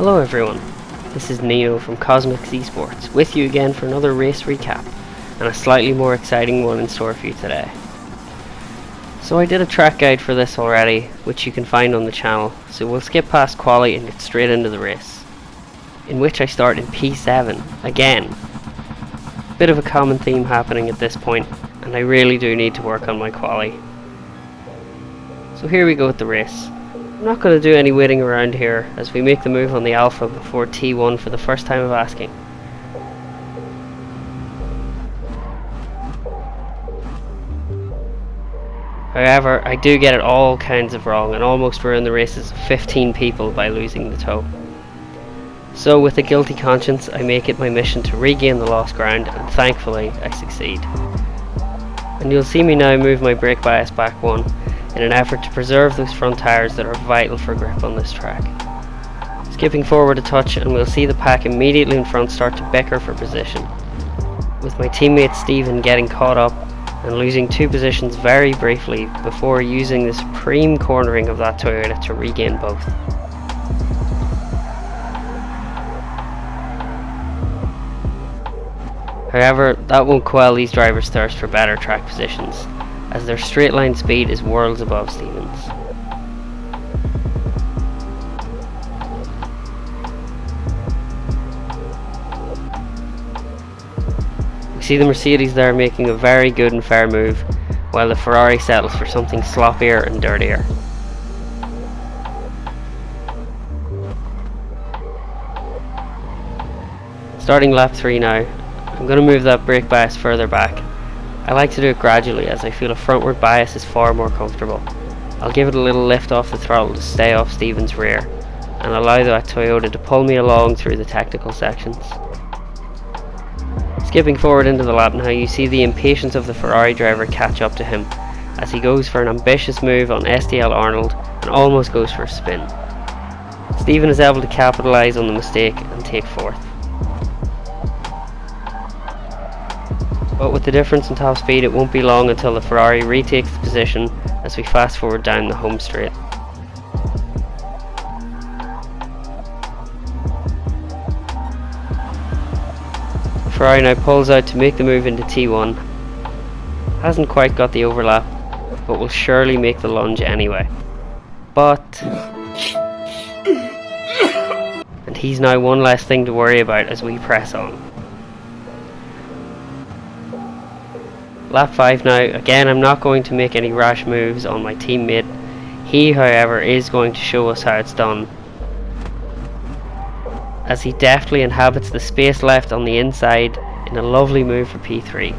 Hello everyone, this is Nino from Cosmix Esports, with you again for another race recap, and a slightly more exciting one in store for you today. So I did a track guide for this already, which you can find on the channel, so we'll skip past quali and get straight into the race, in which I start in P7, again. Bit of a common theme happening at this point, and I really do need to work on my quali. So here we go with the race. I'm not going to do any waiting around here as we make the move on the Alpha before T1 for the first time of asking. However, I do get it all kinds of wrong and almost ruin the races of 15 people by losing the toe. So with a guilty conscience, I make it my mission to regain the lost ground, and thankfully I succeed. And you'll see me now move my brake bias back one, in an effort to preserve those front tyres that are vital for grip on this track. Skipping forward a touch, and we'll see the pack immediately in front start to bicker for position, with my teammate Stephen getting caught up and losing 2 positions very briefly before using the supreme cornering of that Toyota to regain both. However, that won't quell these drivers' thirst for better track positions, as their straight line speed is worlds above Stevens. We see the Mercedes there making a very good and fair move, while the Ferrari settles for something sloppier and dirtier. Starting lap 3 now, I'm going to move that brake bias further back. I like to do it gradually as I feel a frontward bias is far more comfortable. I'll give it a little lift off the throttle to stay off Stephen's rear, and allow that Toyota to pull me along through the technical sections. Skipping forward into the lap now, you see the impatience of the Ferrari driver catch up to him, as he goes for an ambitious move on SDL Arnold and almost goes for a spin. Stephen is able to capitalise on the mistake and take 4th. But with the difference in top speed, it won't be long until the Ferrari retakes the position as we fast forward down the home straight. The Ferrari now pulls out to make the move into T1. Hasn't quite got the overlap, but will surely make the lunge anyway. But... and he's now one less thing to worry about as we press on. Lap 5 now, again I'm not going to make any rash moves on my teammate. He, however, is going to show us how it's done, as he deftly inhabits the space left on the inside in a lovely move for P3.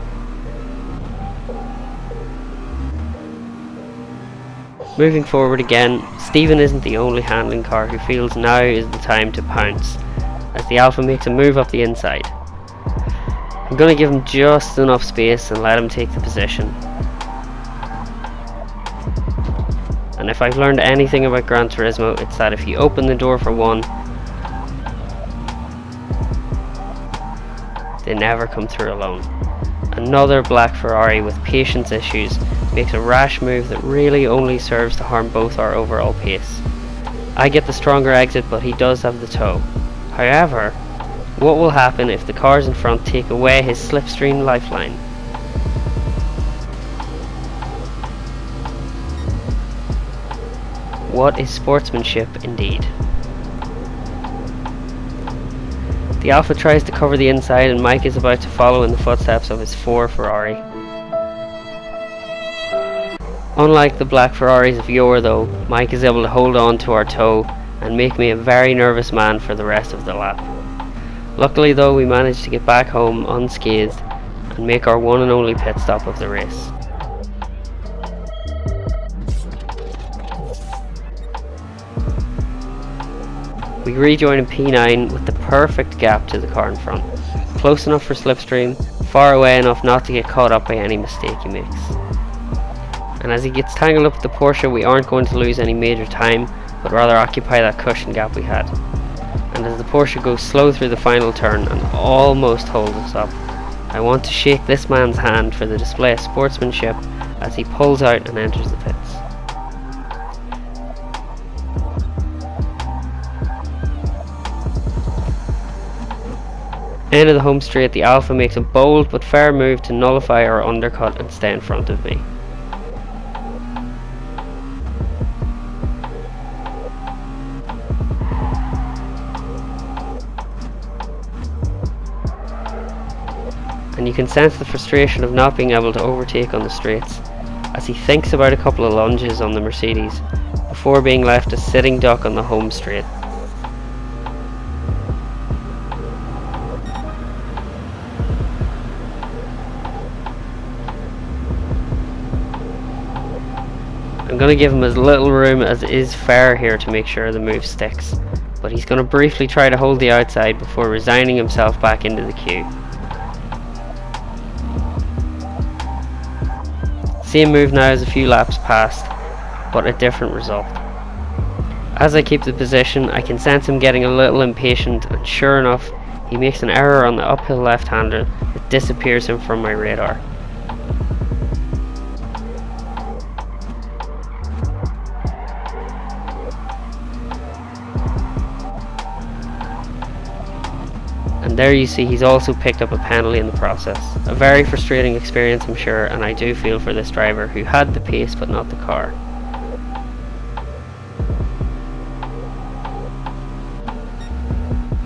Moving forward again, Stephen isn't the only handling car who feels now is the time to pounce, as the Alpha makes a move up the inside. I'm going to give him just enough space and let him take the position. And if I've learned anything about Gran Turismo, it's that if you open the door for one, they never come through alone. Another black Ferrari with patience issues makes a rash move that really only serves to harm both our overall pace. I get the stronger exit, but he does have the toe. However, what will happen if the cars in front take away his slipstream lifeline? What is sportsmanship indeed? The Alpha tries to cover the inside, and Mike is about to follow in the footsteps of his 4 Ferrari. Unlike the black Ferraris of yore though, Mike is able to hold on to our toe and make me a very nervous man for the rest of the lap. Luckily though, we managed to get back home unscathed and make our one and only pit stop of the race. We rejoin in P9 with the perfect gap to the car in front. Close enough for slipstream, far away enough not to get caught up by any mistake he makes. And as he gets tangled up with the Porsche, we aren't going to lose any major time, but rather occupy that cushion gap we had. And as the Porsche goes slow through the final turn and almost holds us up, I want to shake this man's hand for the display of sportsmanship as he pulls out and enters the pits. End of the home straight, the Alpha makes a bold but fair move to nullify our undercut and stay in front of me. And you can sense the frustration of not being able to overtake on the straights, as he thinks about a couple of lunges on the Mercedes before being left a sitting duck on the home straight. I'm going to give him as little room as is fair here to make sure the move sticks, but he's going to briefly try to hold the outside before resigning himself back into the queue. Same move now as a few laps past, but a different result. As I keep the position, I can sense him getting a little impatient, and sure enough, he makes an error on the uphill left-hander that disappears him from my radar. And there you see he's also picked up a penalty in the process. A very frustrating experience, I'm sure, and I do feel for this driver who had the pace but not the car.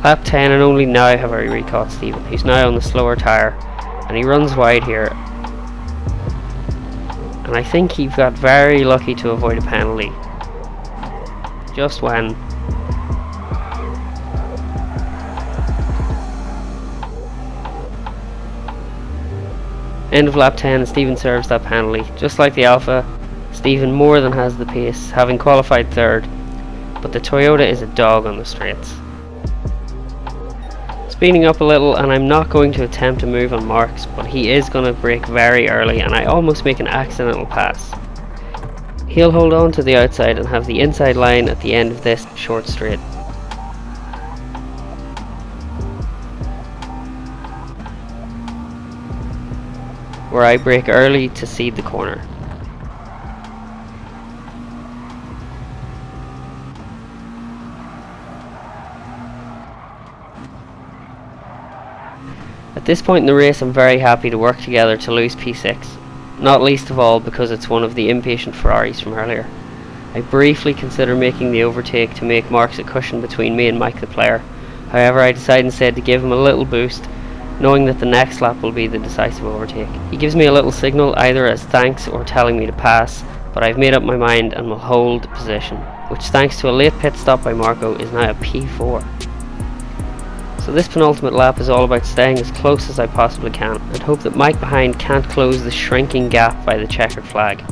Lap 10, and only now have I recaught Stephen, who's now on the slower tyre, and he runs wide here. And I think he got very lucky to avoid a penalty. Just when. End of lap 10, Stephen serves that penalty. Just like the Alpha, Stephen more than has the pace, having qualified third, but the Toyota is a dog on the straights. Speeding up a little, and I'm not going to attempt to move on Marks, but he is going to brake very early, and I almost make an accidental pass. He'll hold on to the outside and have the inside line at the end of this short straight. Where I brake early to seed the corner. At this point in the race, I'm very happy to work together to lose P6, not least of all because it's one of the impatient Ferraris from earlier. I briefly consider making the overtake to make Marks a cushion between me and Mike the player. However, I decide instead to give him a little boost, knowing that the next lap will be the decisive overtake. He gives me a little signal either as thanks or telling me to pass, but I've made up my mind and will hold position, which thanks to a late pit stop by Marco is now a P4. So this penultimate lap is all about staying as close as I possibly can and hope that Mike behind can't close the shrinking gap by the checkered flag.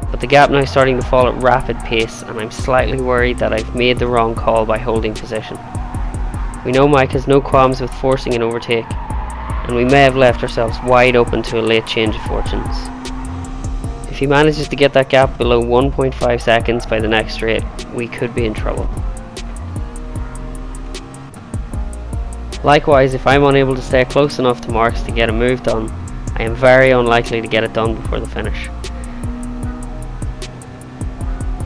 But the gap now starting to fall at rapid pace, and I'm slightly worried that I've made the wrong call by holding position. We know Mike has no qualms with forcing an overtake, and we may have left ourselves wide open to a late change of fortunes. If he manages to get that gap below 1.5 seconds by the next straight, we could be in trouble. Likewise, if I'm unable to stay close enough to Marks to get a move done, I am very unlikely to get it done before the finish.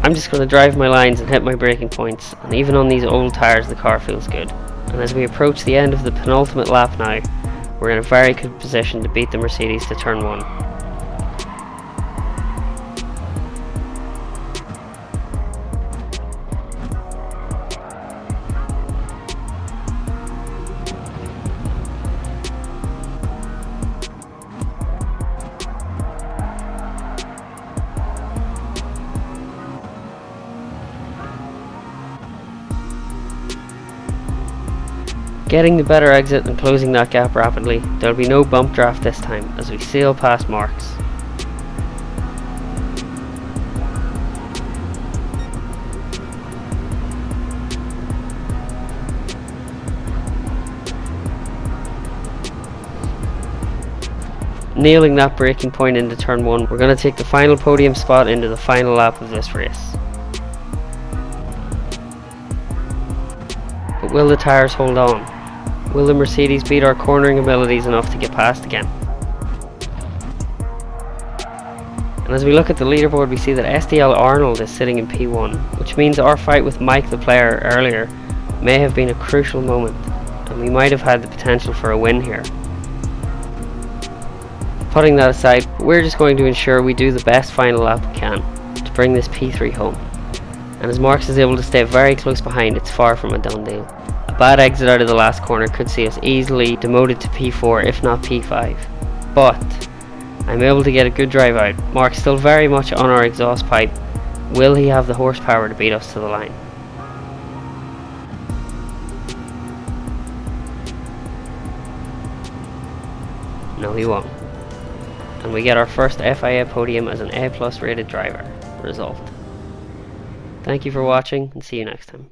I'm just going to drive my lines and hit my braking points, and even on these old tyres the car feels good. And as we approach the end of the penultimate lap now, we're in a very good position to beat the Mercedes to turn 1. Getting the better exit and closing that gap rapidly, there'll be no bump draft this time as we sail past Marks. Nailing that braking point into turn 1, we're going to take the final podium spot into the final lap of this race. But will the tyres hold on? Will the Mercedes beat our cornering abilities enough to get past again? And as we look at the leaderboard, we see that SDL Arnold is sitting in P1, which means our fight with Mike the player earlier may have been a crucial moment, and we might have had the potential for a win here. Putting that aside, we're just going to ensure we do the best final lap we can to bring this P3 home. And as Marks is able to stay very close behind, it's far from a done deal. A bad exit out of the last corner could see us easily demoted to P4 if not P5. But I'm able to get a good drive out. Mark's still very much on our exhaust pipe. Will he have the horsepower to beat us to the line? No, he won't. And we get our first FIA podium as an A+ rated driver result. Thank you for watching, and see you next time.